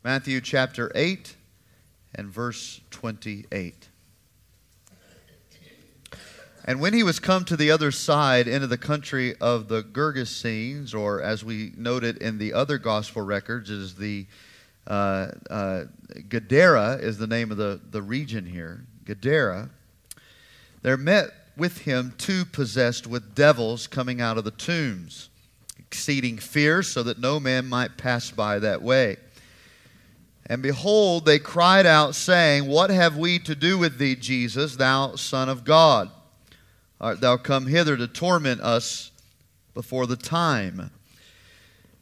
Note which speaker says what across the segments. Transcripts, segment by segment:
Speaker 1: Matthew chapter 8 and verse 28. And when he was come to the other side into the country of the Gergesenes, or as we noted in the other gospel records, is the Gadara is the name of the region here, Gadara, there met with him two possessed with devils coming out of the tombs, exceeding fierce, so that no man might pass by that way. And behold, they cried out, saying, What have we to do with thee, Jesus, thou Son of God? Art thou come hither to torment us before the time?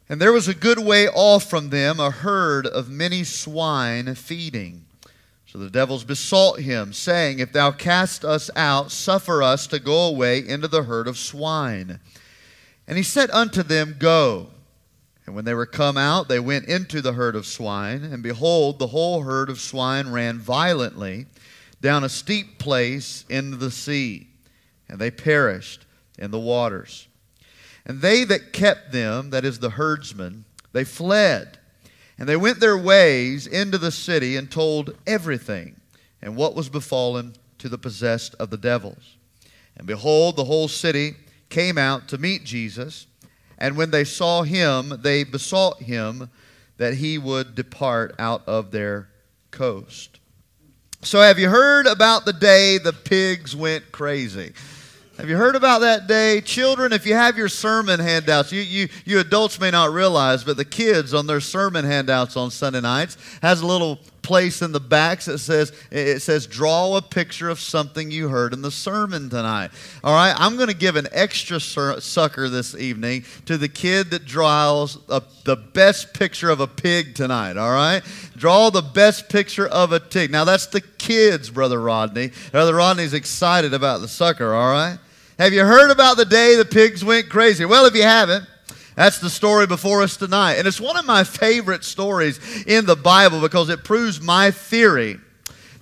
Speaker 1: And there was a good way off from them a herd of many swine feeding. So the devils besought him, saying, If thou cast us out, suffer us to go away into the herd of swine. And he said unto them, Go. And when they were come out, they went into the herd of swine. And behold, the whole herd of swine ran violently down a steep place into the sea. And they perished in the waters. And they that kept them, that is the herdsmen, they fled. And they went their ways into the city and told everything, and what was befallen to the possessed of the devils. And behold, the whole city came out to meet Jesus. And when they saw him, they besought him that he would depart out of their coast. So have you heard about the day the pigs went crazy? Have you heard about that day? Children, if you have your sermon handouts, you adults may not realize, but the kids on their sermon handouts on Sunday nights has a little place in the backs that says, draw a picture of something you heard in the sermon tonight. All right, I'm going to give an extra sucker this evening to the kid that draws the best picture of a pig tonight, all right? Draw the best picture of a pig. Now, that's the kids, Brother Rodney. Brother Rodney's excited about the sucker, all right? Have you heard about the day the pigs went crazy? Well, if you haven't, that's the story before us tonight. And it's one of my favorite stories in the Bible because it proves my theory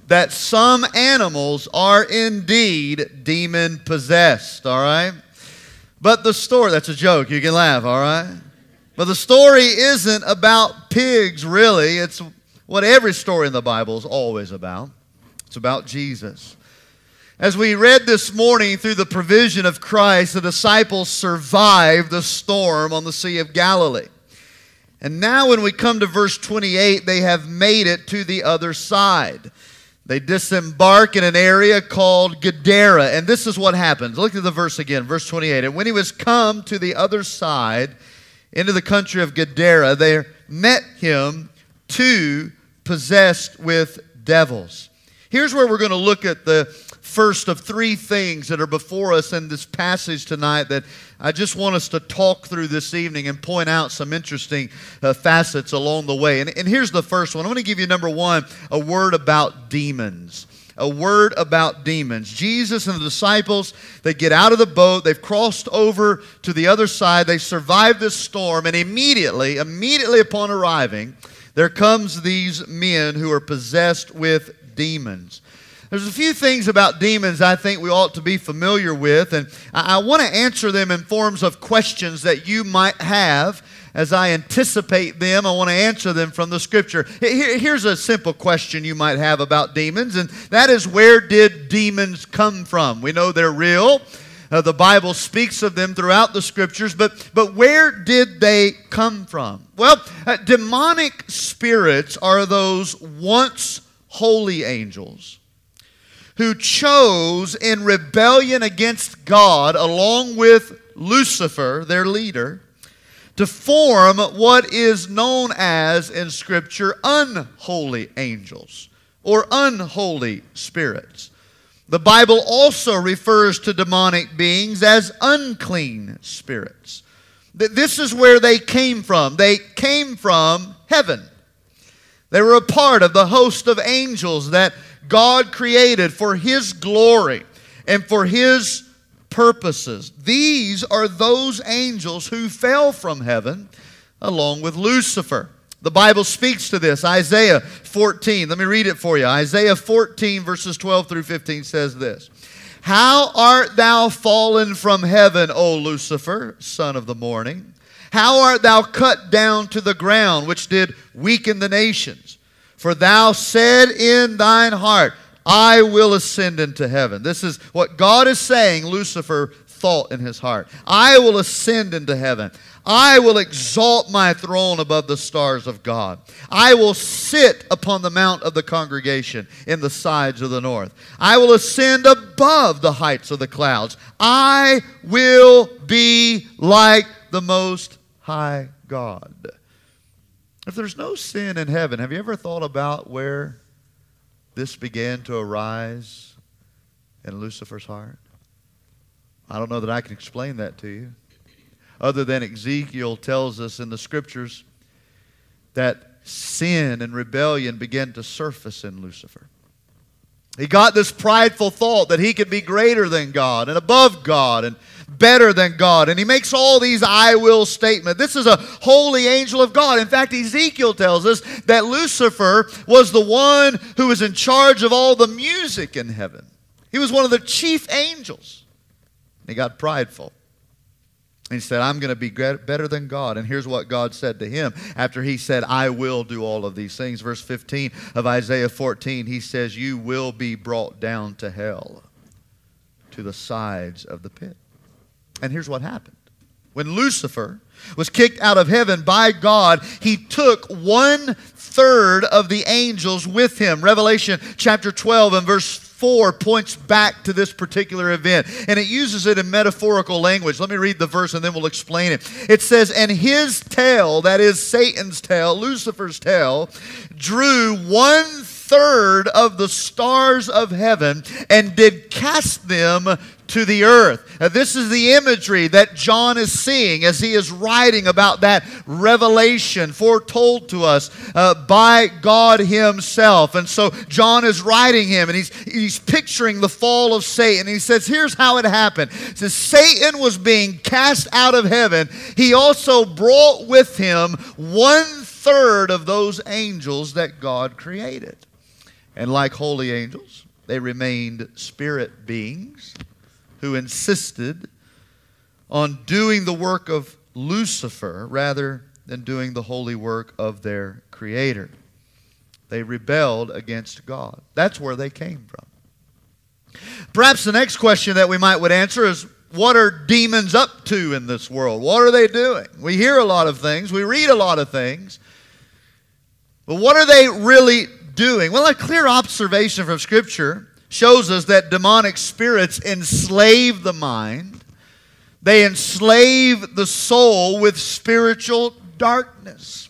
Speaker 1: that some animals are indeed demon-possessed, all right? But the story, that's a joke, you can laugh, all right? But the story isn't about pigs, really. It's what every story in the Bible is always about. It's about Jesus. As we read this morning, through the provision of Christ, the disciples survived the storm on the Sea of Galilee. And now when we come to verse 28, they have made it to the other side. They disembark in an area called Gadara. And this is what happens. Look at the verse again, verse 28. And when he was come to the other side, into the country of Gadara, there met him two possessed with devils. Here's where we're going to look at the first of three things that are before us in this passage tonight that I just want us to talk through this evening and point out some interesting facets along the way. And here's the first one. I'm going to give you, number one, a word about demons. A word about demons. Jesus and the disciples, they get out of the boat. They've crossed over to the other side. They survive this storm. And immediately upon arriving, there comes these men who are possessed with demons. There's a few things about demons I think we ought to be familiar with, and I want to answer them in forms of questions that you might have. As I anticipate them, I want to answer them from the Scripture. Here's a simple question you might have about demons, and that is, where did demons come from? We know they're real. The Bible speaks of them throughout the Scriptures, but where did they come from? Well, demonic spirits are those once holy angels who chose in rebellion against God, along with Lucifer, their leader, to form what is known as, in Scripture, unholy angels or unholy spirits. The Bible also refers to demonic beings as unclean spirits. This is where they came from. They came from heaven. They were a part of the host of angels that God created for His glory and for His purposes. These are those angels who fell from heaven along with Lucifer. The Bible speaks to this. Isaiah 14. Let me read it for you. Isaiah 14 verses 12 through 15 says this. How art thou fallen from heaven, O Lucifer, son of the morning? How art thou cut down to the ground, which did weaken the nations? For thou said in thine heart, I will ascend into heaven. This is what God is saying Lucifer thought in his heart. I will ascend into heaven. I will exalt my throne above the stars of God. I will sit upon the mount of the congregation in the sides of the north. I will ascend above the heights of the clouds. I will be like the Most High God. If there's no sin in heaven, have you ever thought about where this began to arise in Lucifer's heart? I don't know that I can explain that to you, other than Ezekiel tells us in the Scriptures that sin and rebellion began to surface in Lucifer. He got this prideful thought that he could be greater than God and above God and better than God. And he makes all these I will statements. This is a holy angel of God. In fact, Ezekiel tells us that Lucifer was the one who was in charge of all the music in heaven. He was one of the chief angels. He got prideful. He said, I'm going to be better than God. And here's what God said to him after he said, I will do all of these things. Verse 15 of Isaiah 14, he says, you will be brought down to hell, to the sides of the pit. And here's what happened. When Lucifer was kicked out of heaven by God, he took 1/3 of the angels with him. Revelation chapter 12 and verse 4 points back to this particular event, and it uses it in metaphorical language. Let me read the verse and then we'll explain it. It says, and his tail, that is Satan's tail, Lucifer's tail, drew 1/3 of the stars of heaven and did cast them to the earth. Now, this is the imagery that John is seeing as he is writing about that revelation foretold to us by God himself. And so John is writing him, and he's picturing the fall of Satan. He says, here's how it happened. It says, Satan was being cast out of heaven. He also brought with him 1/3 of those angels that God created. And like holy angels, they remained spirit beings who insisted on doing the work of Lucifer rather than doing the holy work of their Creator. They rebelled against God. That's where they came from. Perhaps the next question that we would answer is, what are demons up to in this world? What are they doing? We hear a lot of things. We read a lot of things. But what are they really doing? Well, a clear observation from Scripture shows us that demonic spirits enslave the mind. They enslave the soul with spiritual darkness.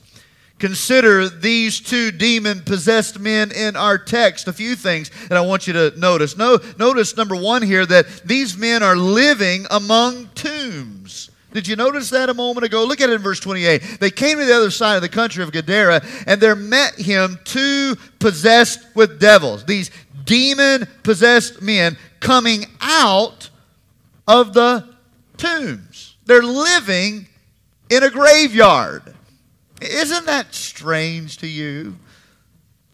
Speaker 1: Consider these two demon-possessed men in our text. A few things that I want you to notice. Notice, number one here, that these men are living among tombs. Did you notice that a moment ago? Look at it in verse 28. They came to the other side of the country of Gadara, and there met him two possessed with devils. These demon-possessed men coming out of the tombs. They're living in a graveyard. Isn't that strange to you?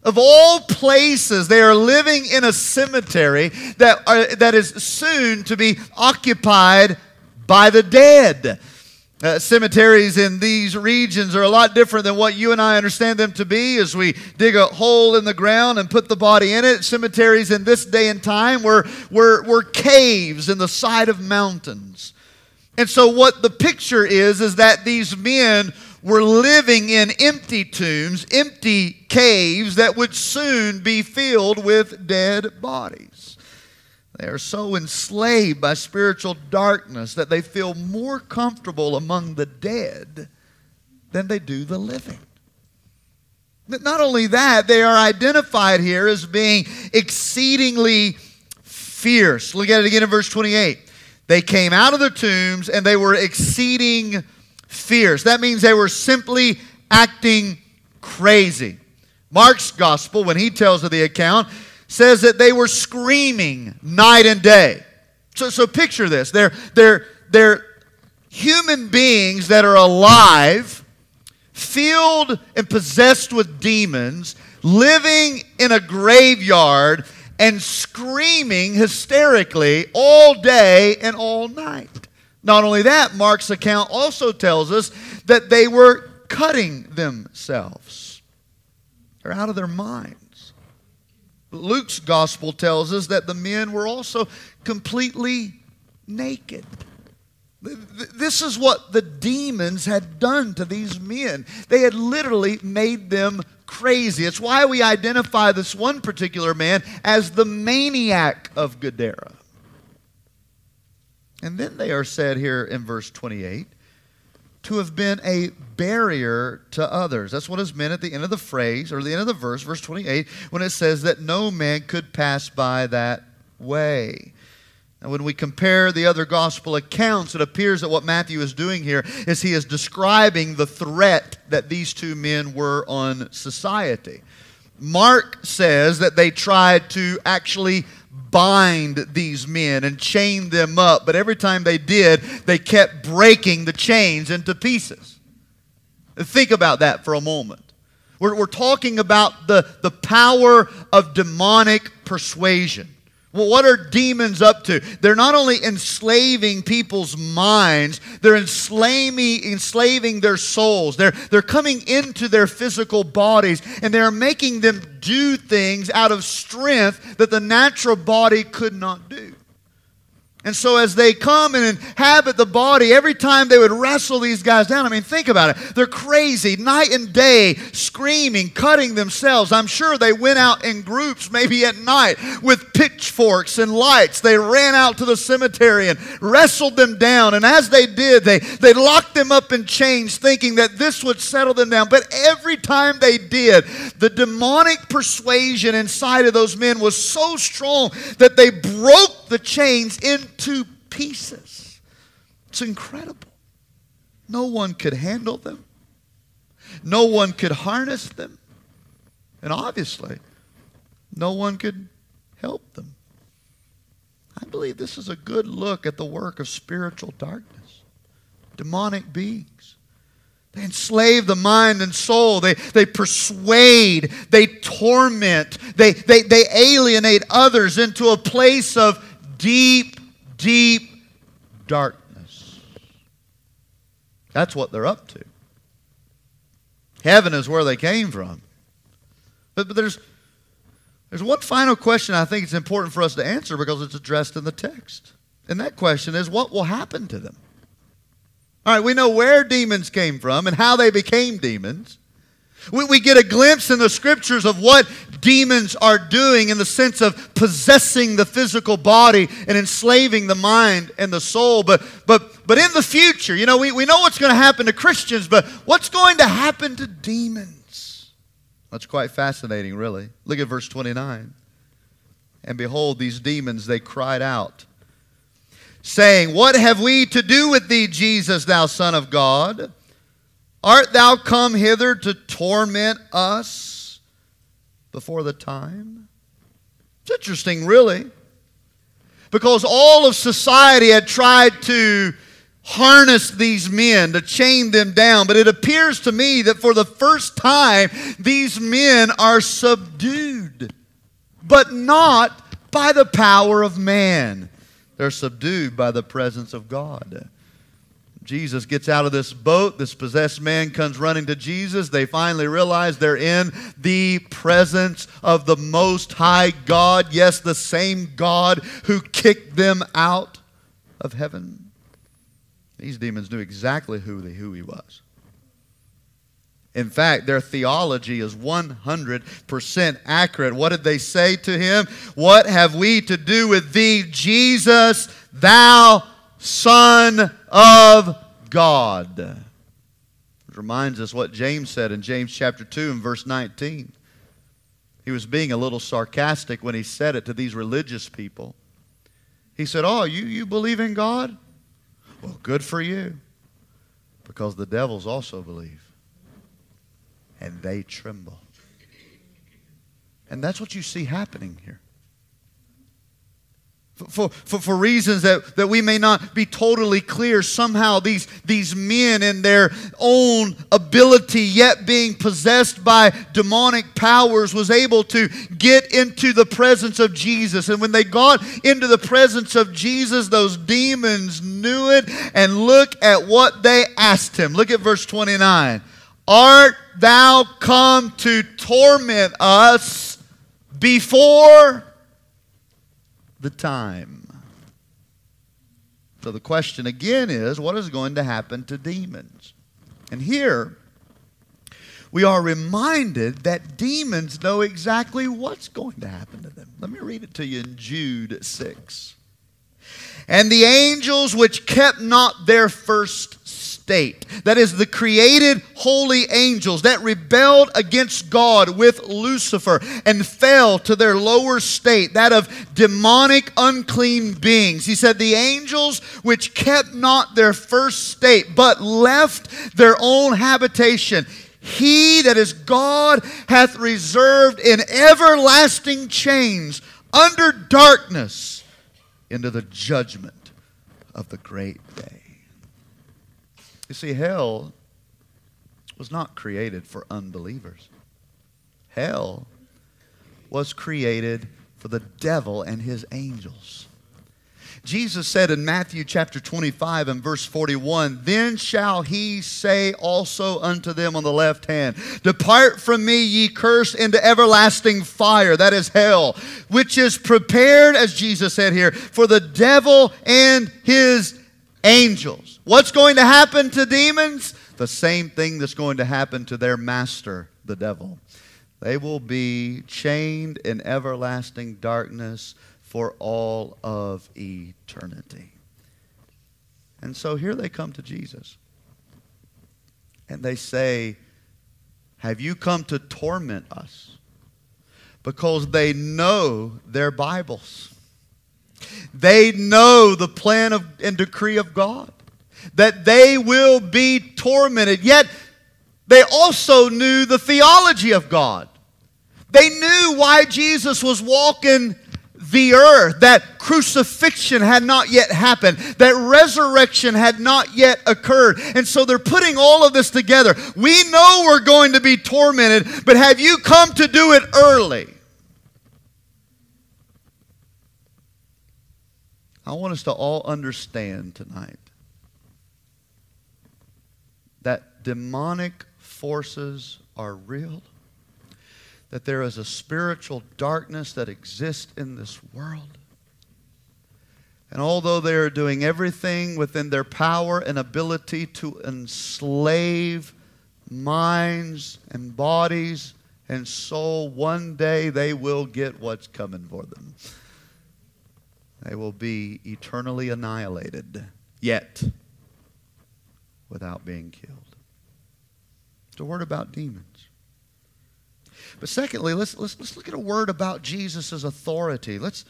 Speaker 1: Of all places, they are living in a cemetery that is soon to be occupied by the dead. Cemeteries in these regions are a lot different than what you and I understand them to be. As we dig a hole in the ground and put the body in it, cemeteries in this day and time were caves in the side of mountains. And so what the picture is that these men were living in empty tombs, empty caves that would soon be filled with dead bodies. They are so enslaved by spiritual darkness that they feel more comfortable among the dead than they do the living. Not only that, they are identified here as being exceedingly fierce. Look at it again in verse 28. They came out of the tombs and they were exceeding fierce. That means they were simply acting crazy. Mark's gospel, when he tells of the account, says that they were screaming night and day. So picture this. They're human beings that are alive, filled and possessed with demons, living in a graveyard and screaming hysterically all day and all night. Not only that, Mark's account also tells us that they were cutting themselves. They're out of their minds. Luke's gospel tells us that the men were also completely naked. This is what the demons had done to these men. They had literally made them crazy. It's why we identify this one particular man as the maniac of Gadara. And then they are said here in verse 28 to have been a barrier to others. That's what is meant at the end of the phrase, or the end of the verse, verse 28, when it says that no man could pass by that way. Now, when we compare the other gospel accounts, it appears that what Matthew is doing here is he is describing the threat that these two men were on society. Mark says that they tried to actually bind these men and chain them up, but every time they did, they kept breaking the chains into pieces. Think about that for a moment. We're talking about the power of demonic persuasion. Well, what are demons up to? They're not only enslaving people's minds, they're enslaving their souls. They're coming into their physical bodies, and they're making them do things out of strength that the natural body could not do. And so as they come and inhabit the body, every time they would wrestle these guys down, I mean, think about it. They're crazy, night and day, screaming, cutting themselves. I'm sure they went out in groups, maybe at night, with pitchforks and lights. They ran out to the cemetery and wrestled them down. And as they did, they locked them up in chains, thinking that this would settle them down. But every time they did, the demonic persuasion inside of those men was so strong that they broke the chains into pieces. It's incredible. No one could handle them. No one could harness them. And obviously, no one could help them. I believe this is a good look at the work of spiritual darkness. Demonic beings. They enslave the mind and soul. They persuade. They torment. They alienate others into a place of deep darkness. That's what they're up to. Heaven is where they came from. But there's one final question I think it's important for us to answer because it's addressed in the text. And that question is, what will happen to them? All right, we know where demons came from and how they became demons. We get a glimpse in the scriptures of what demons are doing in the sense of possessing the physical body and enslaving the mind and the soul. But in the future, we know what's going to happen to Christians, but what's going to happen to demons? That's quite fascinating, really. Look at verse 29. And behold, these demons, they cried out, saying, "What have we to do with thee, Jesus, thou Son of God? Art thou come hither to torment us before the time?" It's interesting, really, because all of society had tried to harness these men, to chain them down. But it appears to me that for the first time, these men are subdued, but not by the power of man. They're subdued by the presence of God. Jesus gets out of this boat. This possessed man comes running to Jesus. They finally realize they're in the presence of the Most High God. Yes, the same God who kicked them out of heaven. These demons knew exactly who he was. In fact, their theology is 100% accurate. What did they say to him? "What have we to do with thee, Jesus, thou Son of God?" It reminds us what James said in James chapter 2 and verse 19. He was being a little sarcastic when he said it to these religious people. He said, "Oh, you believe in God? Well, good for you, because the devils also believe, and they tremble." And that's what you see happening here. For reasons that we may not be totally clear, somehow these men in their own ability, yet being possessed by demonic powers, was able to get into the presence of Jesus. And when they got into the presence of Jesus, those demons knew it. And look at what they asked him. Look at verse 29. Art thou come to torment us before the time? So the question again is, what is going to happen to demons? And here we are reminded that demons know exactly what's going to happen to them. Let me read it to you in Jude 6. And the angels which kept not their first state, that is, the created holy angels that rebelled against God with Lucifer and fell to their lower state, that of demonic unclean beings. He said, the angels which kept not their first state, but left their own habitation, he, that is God, hath reserved in everlasting chains under darkness into the judgment of the great day. You see, hell was not created for unbelievers. Hell was created for the devil and his angels. Jesus said in Matthew chapter 25 and verse 41, then shall he say also unto them on the left hand, depart from me, ye cursed, into everlasting fire, that is hell, which is prepared, as Jesus said here, for the devil and his angels. What's going to happen to demons? The same thing that's going to happen to their master, the devil. They will be chained in everlasting darkness for all of eternity. And so here they come to Jesus. And they say, have you come to torment us? Because they know their Bibles. They know the plan and decree of God, that they will be tormented. Yet they also knew the theology of God. They knew why Jesus was walking the earth, that crucifixion had not yet happened, that resurrection had not yet occurred. And so they're putting all of this together. We know we're going to be tormented, but have you come to do it early? I want us to all understand tonight that demonic forces are real, that there is a spiritual darkness that exists in this world. And although they are doing everything within their power and ability to enslave minds and bodies and soul, one day they will get what's coming for them. They will be eternally annihilated, yet without being killed. It's a word about demons. But secondly, let's look at a word about Jesus' authority. Let's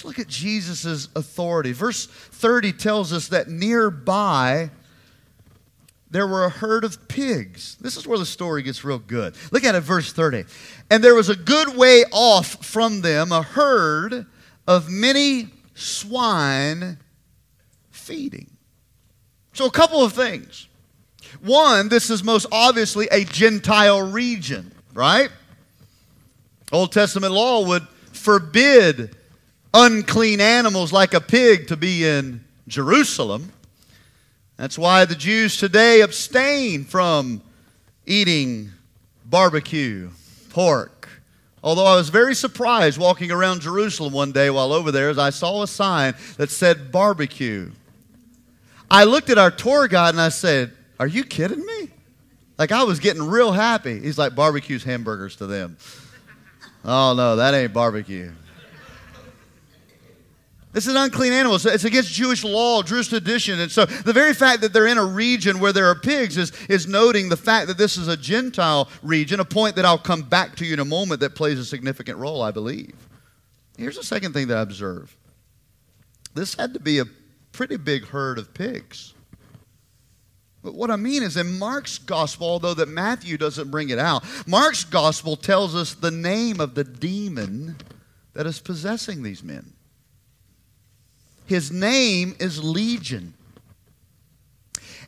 Speaker 1: look at Jesus' authority. Verse 30 tells us that nearby there were a herd of pigs. This is where the story gets real good. Look at it, verse 30. And there was a good way off from them a herd of many swine feeding. So a couple of things. One, this is most obviously a Gentile region, right? Old Testament law would forbid unclean animals like a pig to be in Jerusalem. That's why the Jews today abstain from eating barbecue, pork. Although I was very surprised walking around Jerusalem one day while over there as I saw a sign that said barbecue. I looked at our tour guide and I said, are you kidding me? Like I was getting real happy. He's like, barbecue's hamburgers to them. Oh no, that ain't barbecue. This is an unclean animal. It's against Jewish law, Jewish tradition. And so the very fact that they're in a region where there are pigs is noting the fact that this is a Gentile region, a point that I'll come back to you in a moment that plays a significant role, I believe. Here's the second thing that I observe. This had to be a pretty big herd of pigs. But what I mean is in Mark's gospel, although that Matthew doesn't bring it out, Mark's gospel tells us the name of the demon that is possessing these men. his name is Legion.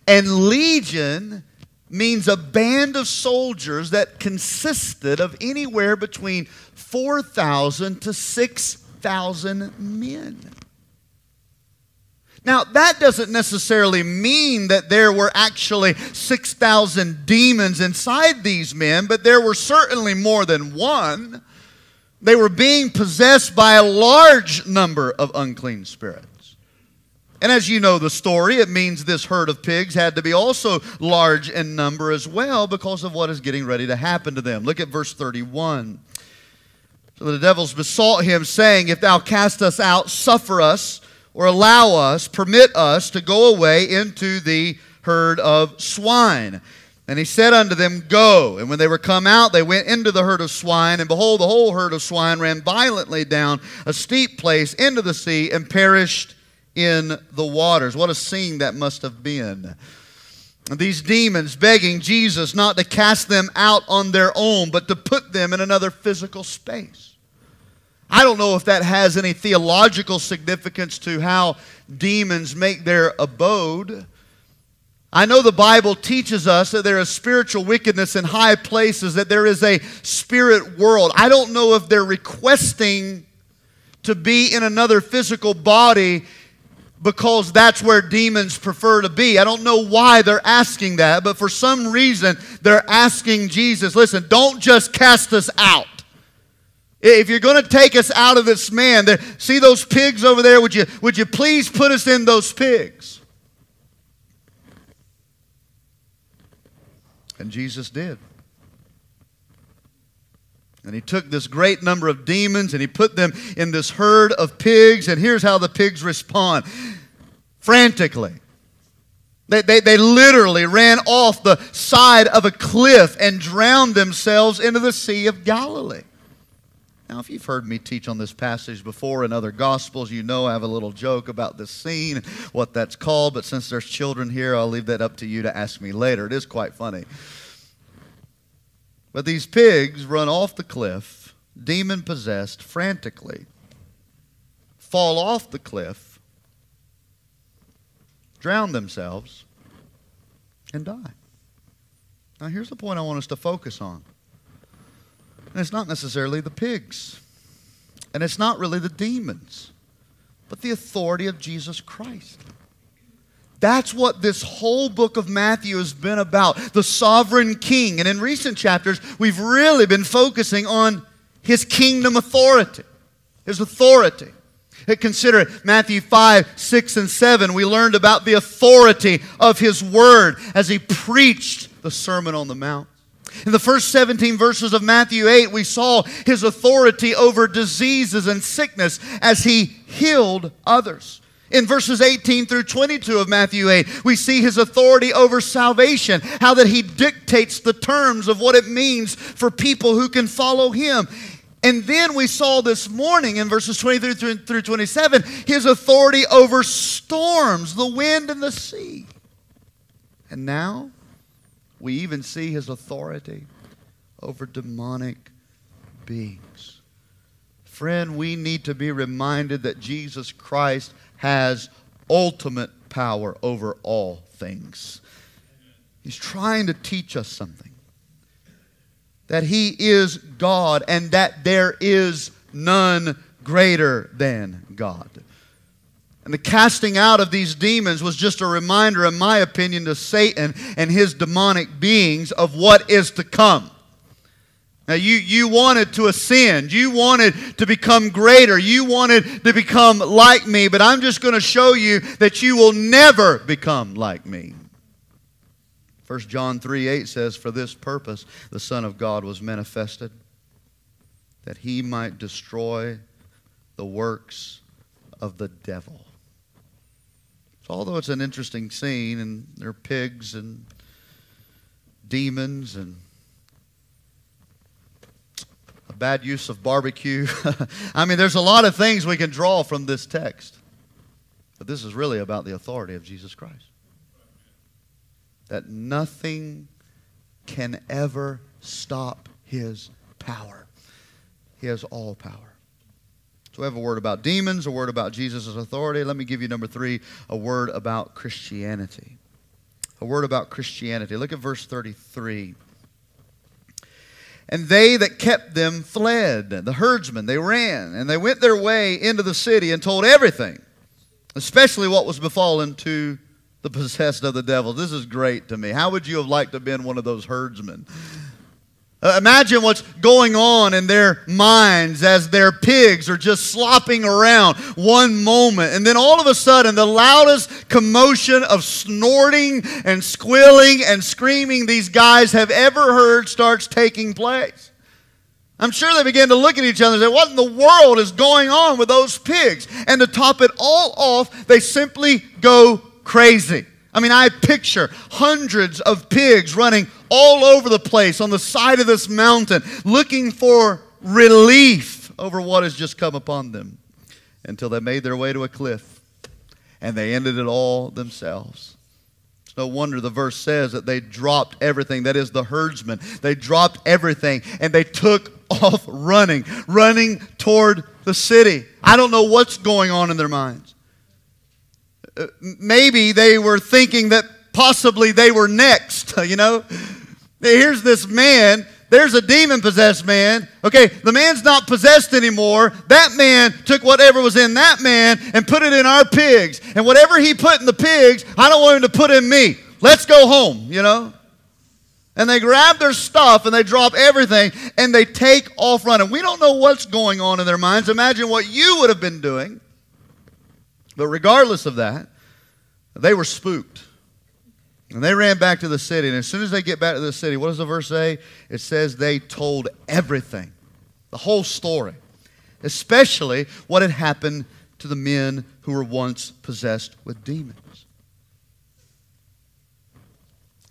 Speaker 1: And legion means a band of soldiers that consisted of anywhere between 4,000 to 6,000 men. Now, that doesn't necessarily mean that there were actually 6,000 demons inside these men, but there were certainly more than one. They were being possessed by a large number of unclean spirits. And as you know the story, it means this herd of pigs had to be also large in number as well because of what is getting ready to happen to them. Look at verse 31. So the devils besought him, saying, if thou cast us out, suffer us, or allow us, permit us to go away into the herd of swine. And he said unto them, go. And when they were come out, they went into the herd of swine. And behold, the whole herd of swine ran violently down a steep place into the sea and perished in the waters. What a scene that must have been. These demons begging Jesus not to cast them out on their own, but to put them in another physical space. I don't know if that has any theological significance to how demons make their abode. I know the Bible teaches us that there is spiritual wickedness in high places, that there is a spirit world. I don't know if they're requesting to be in another physical body because that's where demons prefer to be. I don't know why they're asking that, but for some reason they're asking Jesus, listen, don't just cast us out. If you're going to take us out of this man, see those pigs over there, would you please put us in those pigs? And Jesus did. And he took this great number of demons and he put them in this herd of pigs. And here's how the pigs respond. Frantically. They literally ran off the side of a cliff and drowned themselves into the Sea of Galilee. Now, if you've heard me teach on this passage before in other Gospels, you know I have a little joke about this scene, what that's called. But since there's children here, I'll leave that up to you to ask me later. It is quite funny. But these pigs run off the cliff, demon-possessed, frantically, fall off the cliff, drown themselves, and die. Now here's the point I want us to focus on. And it's not necessarily the pigs. And it's not really the demons. But the authority of Jesus Christ. That's what this whole book of Matthew has been about. The sovereign king. And in recent chapters, we've really been focusing on his kingdom authority. His authority. Consider Matthew 5, 6, and 7. We learned about the authority of his word as he preached the Sermon on the Mount. In the first 17 verses of Matthew 8, we saw his authority over diseases and sickness as he healed others. In verses 18 through 22 of Matthew 8, we see his authority over salvation, how that he dictates the terms of what it means for people who can follow him. And then we saw this morning in verses 23 through 27, his authority over storms, the wind and the sea. And now we even see his authority over demonic beings. Friend, we need to be reminded that Jesus Christ has ultimate power over all things. He's trying to teach us something. That he is God and that there is none greater than God. And the casting out of these demons was just a reminder, in my opinion, to Satan and his demonic beings of what is to come. Now, you wanted to ascend. You wanted to become greater. You wanted to become like me. But I'm just going to show you that you will never become like me. 1 John 3:8 says, for this purpose the Son of God was manifested, that he might destroy the works of the devil. So although it's an interesting scene, and there are pigs and demons and a bad use of barbecue. I mean, there's a lot of things we can draw from this text. But this is really about the authority of Jesus Christ. That nothing can ever stop his power. He has all power. So we have a word about demons, a word about Jesus' authority. Let me give you number 3, a word about Christianity. A word about Christianity. Look at verse 33. And they that kept them fled. The herdsmen, they ran, and they went their way into the city and told everything, especially what was befallen to the possessed of the devil. This is great to me. How would you have liked to have been one of those herdsmen? Imagine what's going on in their minds as their pigs are just slopping around one moment. And then all of a sudden, the loudest commotion of snorting and squealing and screaming these guys have ever heard starts taking place. I'm sure they began to look at each other and say, what in the world is going on with those pigs? And to top it all off, they simply go crazy. I mean, I picture hundreds of pigs running all over the place on the side of this mountain, looking for relief over what has just come upon them, until they made their way to a cliff, and they ended it all themselves. It's no wonder the verse says that they dropped everything. That is, the herdsmen. They dropped everything, and they took off running toward the city. I don't know what's going on in their minds. Maybe they were thinking that possibly they were next, you know. Here's this man. There's a demon-possessed man. Okay, the man's not possessed anymore. That man took whatever was in that man and put it in our pigs. And whatever he put in the pigs, I don't want him to put in me. Let's go home, you know. And they grab their stuff and they drop everything and they take off running. We don't know what's going on in their minds. Imagine what you would have been doing. But regardless of that, they were spooked. And they ran back to the city. And as soon as they get back to the city, what does the verse say? It says they told everything, the whole story, especially what had happened to the men who were once possessed with demons.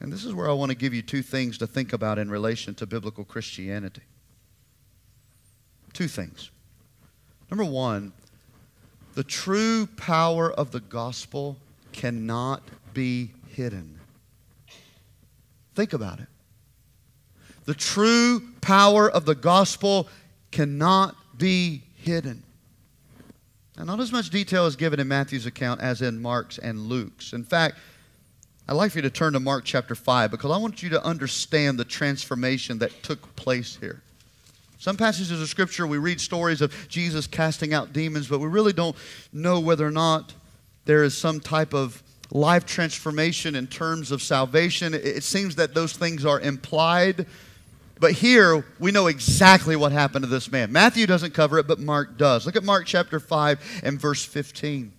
Speaker 1: And this is where I want to give you 2 things to think about in relation to biblical Christianity. 2 things. Number 1, the true power of the gospel cannot be hidden. Think about it. The true power of the gospel cannot be hidden. And not as much detail is given in Matthew's account as in Mark's and Luke's. In fact, I'd like for you to turn to Mark chapter 5 because I want you to understand the transformation that took place here. Some passages of Scripture, we read stories of Jesus casting out demons, but we really don't know whether or not there is some type of life transformation in terms of salvation. It seems that those things are implied. But here, we know exactly what happened to this man. Matthew doesn't cover it, but Mark does. Look at Mark chapter 5 and verse 15.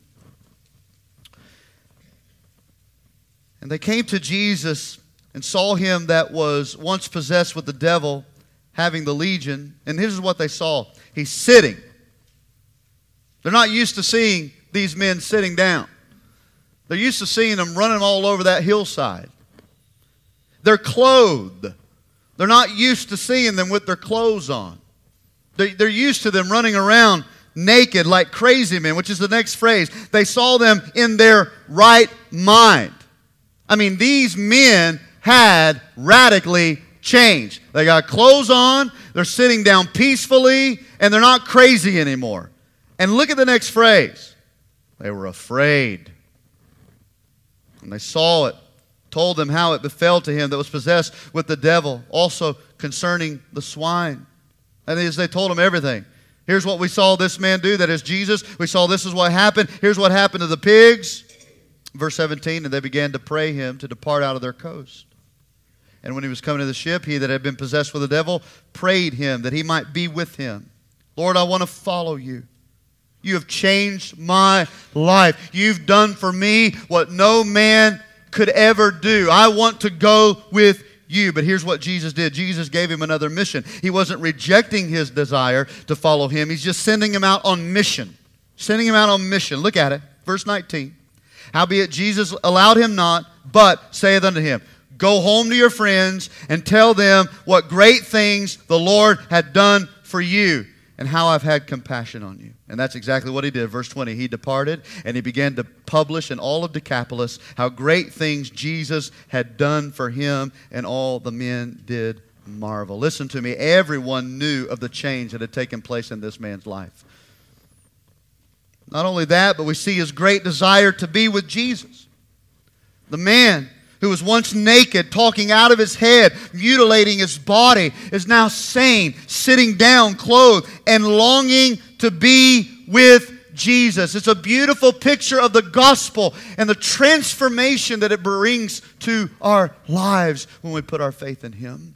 Speaker 1: And they came to Jesus and saw him that was once possessed with the devil, having the legion. And here's what they saw. He's sitting. They're not used to seeing these men sitting down. They're used to seeing them running all over that hillside. They're clothed. They're not used to seeing them with their clothes on. They're used to them running around naked like crazy men, which is the next phrase. They saw them in their right mind. I mean, these men had radically changed. They got clothes on, they're sitting down peacefully, and they're not crazy anymore. And look at the next phrase. They were afraid. And they saw it, told them how it befell to him that was possessed with the devil, also concerning the swine. And as they told him everything. Here's what we saw this man do, that is Jesus. We saw this is what happened. Here's what happened to the pigs. Verse 17, and they began to pray him to depart out of their coast. And when he was coming to the ship, he that had been possessed with the devil prayed him that he might be with him. Lord, I want to follow you. You have changed my life. You've done for me what no man could ever do. I want to go with you. But here's what Jesus did. Jesus gave him another mission. He wasn't rejecting his desire to follow him. He's just sending him out on mission. Sending him out on mission. Look at it. Verse 19. Howbeit Jesus allowed him not, but saith unto him, Go home to your friends and tell them what great things the Lord had done for you and how I've had compassion on you. And that's exactly what he did. Verse 20, he departed and he began to publish in all of Decapolis how great things Jesus had done for him, and all the men did marvel. Listen to me. Everyone knew of the change that had taken place in this man's life. Not only that, but we see his great desire to be with Jesus. The man who was once naked, talking out of his head, mutilating his body, is now sane, sitting down, clothed, and longing to be with Jesus. It's a beautiful picture of the gospel and the transformation that it brings to our lives when we put our faith in him.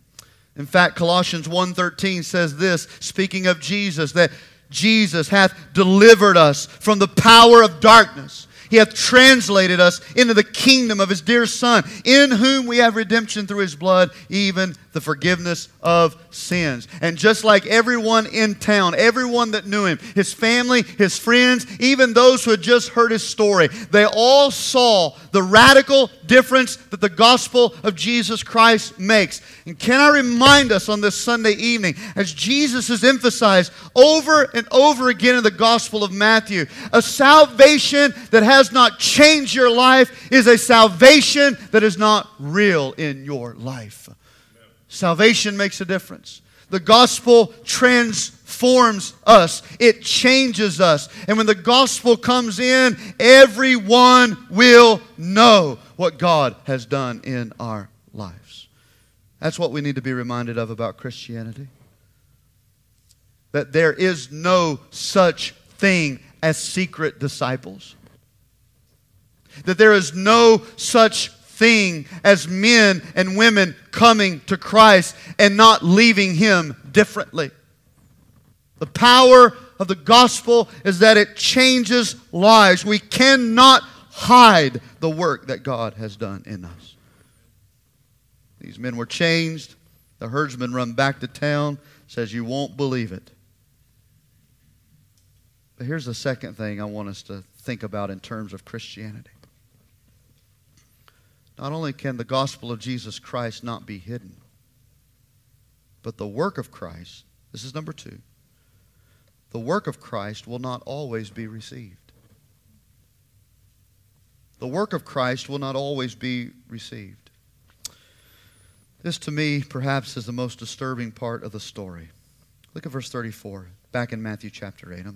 Speaker 1: In fact, Colossians 1:13 says this, speaking of Jesus, that Jesus hath delivered us from the power of darkness. He hath translated us into the kingdom of his dear Son, in whom we have redemption through his blood, even the forgiveness of sins. And just like everyone in town, everyone that knew him, his family, his friends, even those who had just heard his story, they all saw the radical difference that the gospel of Jesus Christ makes. And can I remind us on this Sunday evening, as Jesus has emphasized over and over again in the Gospel of Matthew, a salvation that has not changed your life is a salvation that is not real in your life. Salvation makes a difference. The gospel transforms us. It changes us. And when the gospel comes in, everyone will know what God has done in our lives. That's what we need to be reminded of about Christianity. That there is no such thing as secret disciples. That there is no such thing as men and women coming to Christ and not leaving him differently. The power of the gospel is that it changes lives. We cannot hide the work that God has done in us. These men were changed. The herdsman run back to town, says, "You won't believe it." But here's the second thing I want us to think about in terms of Christianity. Not only can the gospel of Jesus Christ not be hidden, but the work of Christ, this is number 2, the work of Christ will not always be received. The work of Christ will not always be received. This, to me, perhaps is the most disturbing part of the story. Look at verse 34, back in Matthew chapter 8.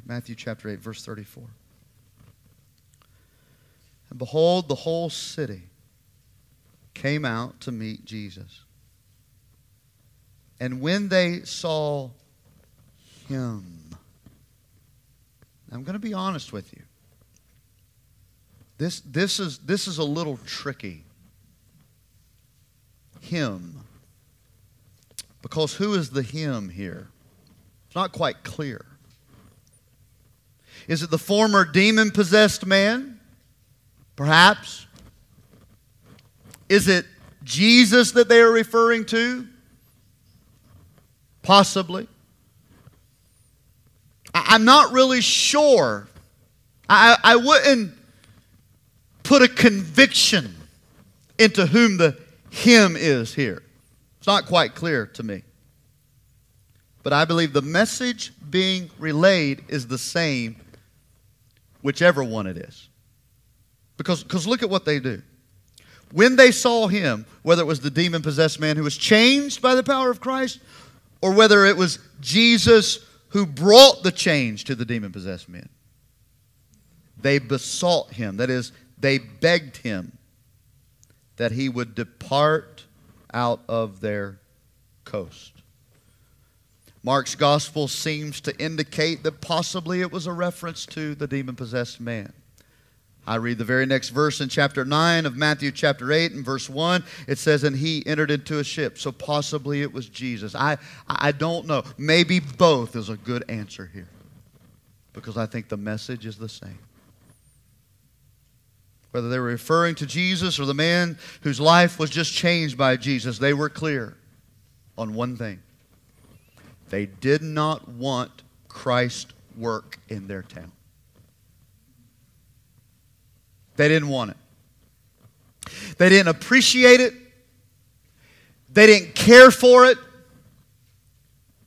Speaker 1: Matthew chapter 8, verse 34. "And behold, the whole city came out to meet Jesus. And when they saw him," I'm going to be honest with you. This is a little tricky. Him. Because who is the him here? It's not quite clear. Is it the former demon-possessed man? Perhaps. Is it Jesus that they are referring to? Possibly. I'm not really sure. I wouldn't put a conviction into whom the him is here. It's not quite clear to me. But I believe the message being relayed is the same, whichever one it is. Because look at what they do. When they saw him, whether it was the demon-possessed man who was changed by the power of Christ, or whether it was Jesus who brought the change to the demon-possessed men, they besought him, that is, they begged him that he would depart out of their coast. Mark's gospel seems to indicate that possibly it was a reference to the demon-possessed man. I read the very next verse in chapter 9 of Matthew chapter 8 and verse 1. It says, "And he entered into a ship." So possibly it was Jesus. I don't know. Maybe both is a good answer here. Because I think the message is the same. Whether they were referring to Jesus or the man whose life was just changed by Jesus, they were clear on one thing. They did not want Christ's work in their town. They didn't want it. They didn't appreciate it. They didn't care for it.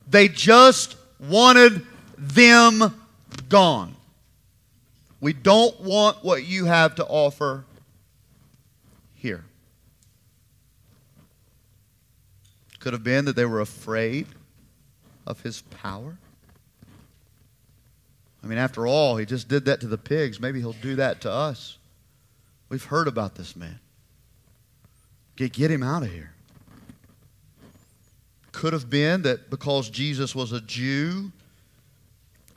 Speaker 1: They just wanted them gone. We don't want what you have to offer here. Could have been that they were afraid of his power. I mean, after all, he just did that to the pigs. Maybe he'll do that to us. We've heard about this man. Get him out of here. Could have been that because Jesus was a Jew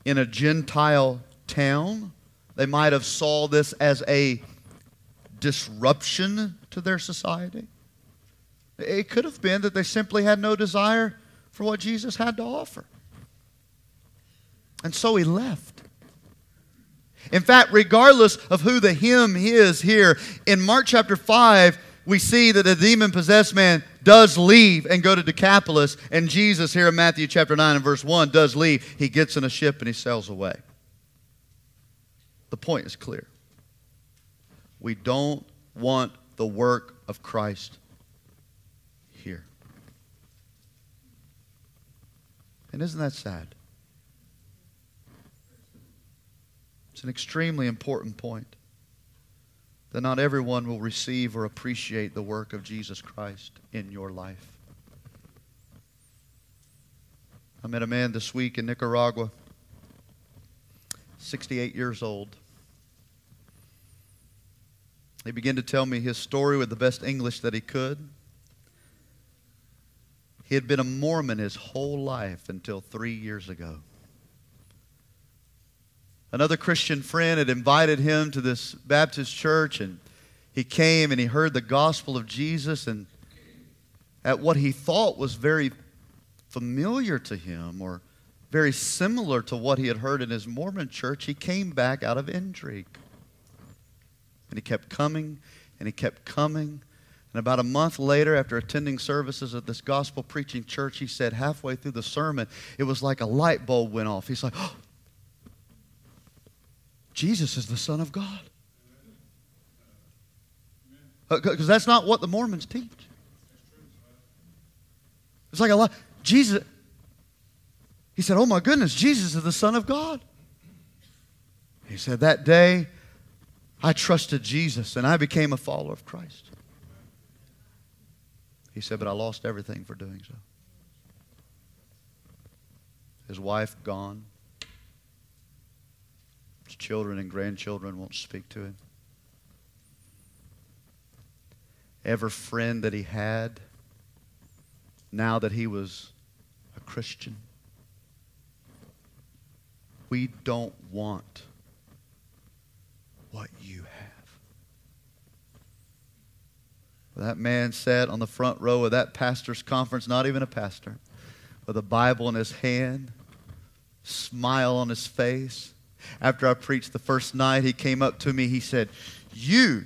Speaker 1: in a Gentile town, they might have saw this as a disruption to their society. It could have been that they simply had no desire for what Jesus had to offer. And so he left. In fact, regardless of who the him is here, in Mark chapter 5, we see that the demon-possessed man does leave and go to Decapolis. And Jesus here in Matthew chapter 9 and verse 1 does leave. He gets in a ship and he sails away. The point is clear. We don't want the work of Christ here. And isn't that sad? It's an extremely important point. That not everyone will receive or appreciate the work of Jesus Christ in your life. I met a man this week in Nicaragua, 68 years old. He began to tell me his story with the best English that he could. He had been a Mormon his whole life until 3 years ago. Another Christian friend had invited him to this Baptist church, and he came and he heard the gospel of Jesus, and at what he thought was very familiar to him or very similar to what he had heard in his Mormon church, he came back out of intrigue. And he kept coming and he kept coming. And about a month later, after attending services at this gospel preaching church, he said halfway through the sermon, it was like a light bulb went off. He's like, oh, Jesus is the Son of God. Because that's not what the Mormons teach. It's like a lot. Jesus, he said, oh my goodness, Jesus is the Son of God. He said, that day, I trusted Jesus and I became a follower of Christ. He said, but I lost everything for doing so. His wife gone. His children and grandchildren won't speak to him. Every friend that he had, now that he was a Christian, we don't want what you have. That man sat on the front row of that pastor's conference, not even a pastor, with a Bible in his hand, smile on his face. After I preached the first night, he came up to me, he said, you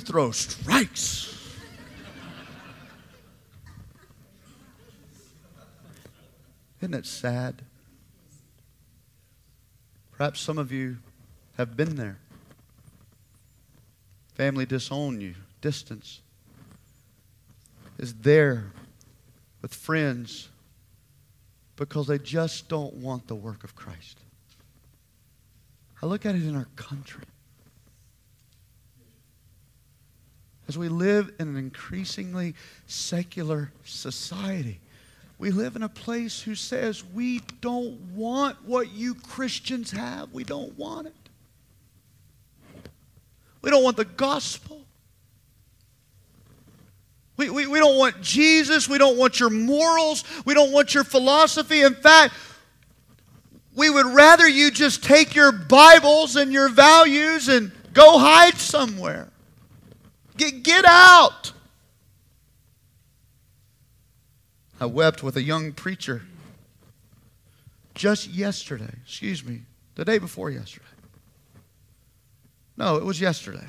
Speaker 1: throw strikes. Isn't it sad? Perhaps some of you have been there. Family disown you. Distance is there with friends because they just don't want the work of Christ. I look at it in our country. As we live in an increasingly secular society, we live in a place who says we don't want what you Christians have. We don't want it. We don't want the gospel. We don't want Jesus. We don't want your morals. We don't want your philosophy. In fact, we would rather you just take your Bibles and your values and go hide somewhere. Get out. I wept with a young preacher just yesterday. The day before yesterday. No, it was yesterday.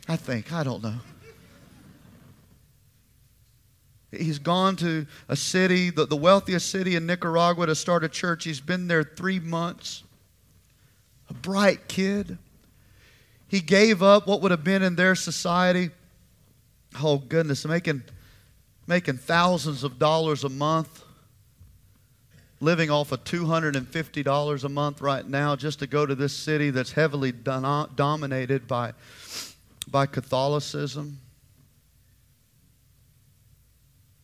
Speaker 1: I think. I don't know. He's gone to a city, the wealthiest city in Nicaragua, to start a church. He's been there 3 months. A bright kid. He gave up what would have been in their society. Oh, goodness, making thousands of dollars a month. Living off of $250 a month right now just to go to this city that's heavily dominated by Catholicism.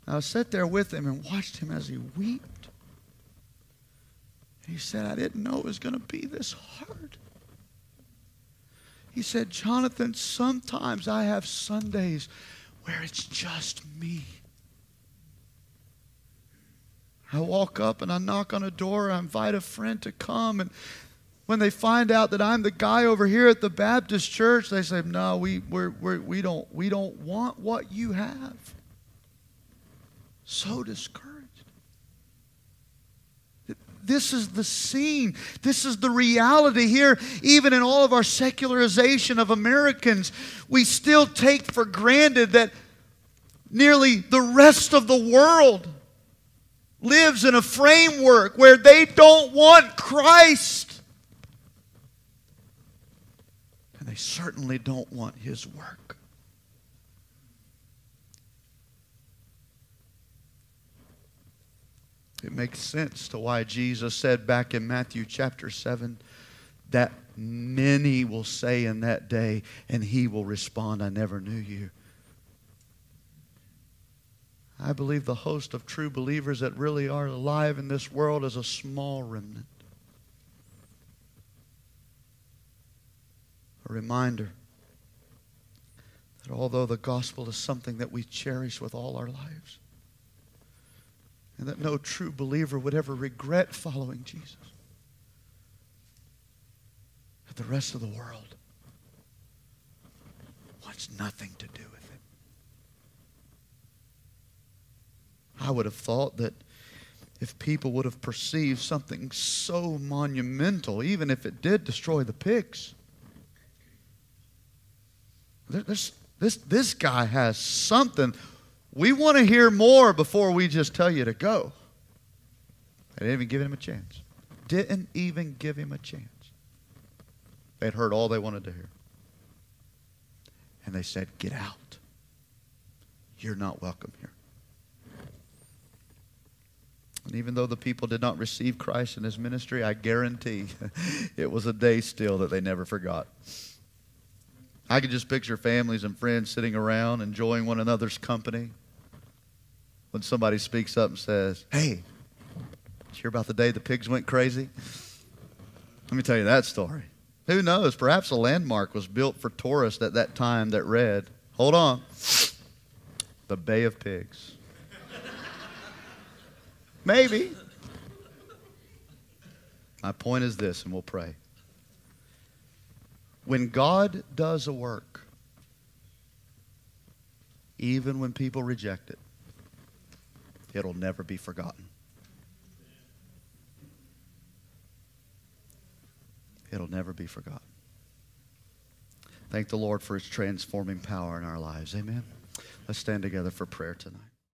Speaker 1: I sat there with him and watched him as he wept. He said, I didn't know it was going to be this hard. He said, Jonathan, sometimes I have Sundays where it's just me. I walk up and I knock on a door. I invite a friend to come. And when they find out that I'm the guy over here at the Baptist church, they say, no, we don't want what you have. So discouraged. This is the scene. This is the reality here. Even in all of our secularization of Americans, we still take for granted that nearly the rest of the world lives in a framework where they don't want Christ. And they certainly don't want His work. It makes sense to why Jesus said back in Matthew chapter 7 that many will say in that day, and He will respond, I never knew you. I believe the host of true believers that really are alive in this world is a small remnant. A reminder that although the gospel is something that we cherish with all our lives, and that no true believer would ever regret following Jesus, that the rest of the world wants nothing to do with it. I would have thought that if people would have perceived something so monumental, even if it did destroy the pigs, this guy has something. We want to hear more before we just tell you to go. They didn't even give him a chance. Didn't even give him a chance. They'd heard all they wanted to hear. And they said, get out. You're not welcome here. And even though the people did not receive Christ in His ministry, I guarantee it was a day still that they never forgot. I could just picture families and friends sitting around enjoying one another's company when somebody speaks up and says, hey, did you hear about the day the pigs went crazy? Let me tell you that story. Who knows? Perhaps a landmark was built for tourists at that time that read, hold on, the Bay of Pigs. Maybe. My point is this, and we'll pray. When God does a work, even when people reject it, it'll never be forgotten. It'll never be forgotten. Thank the Lord for His transforming power in our lives. Amen. Let's stand together for prayer tonight.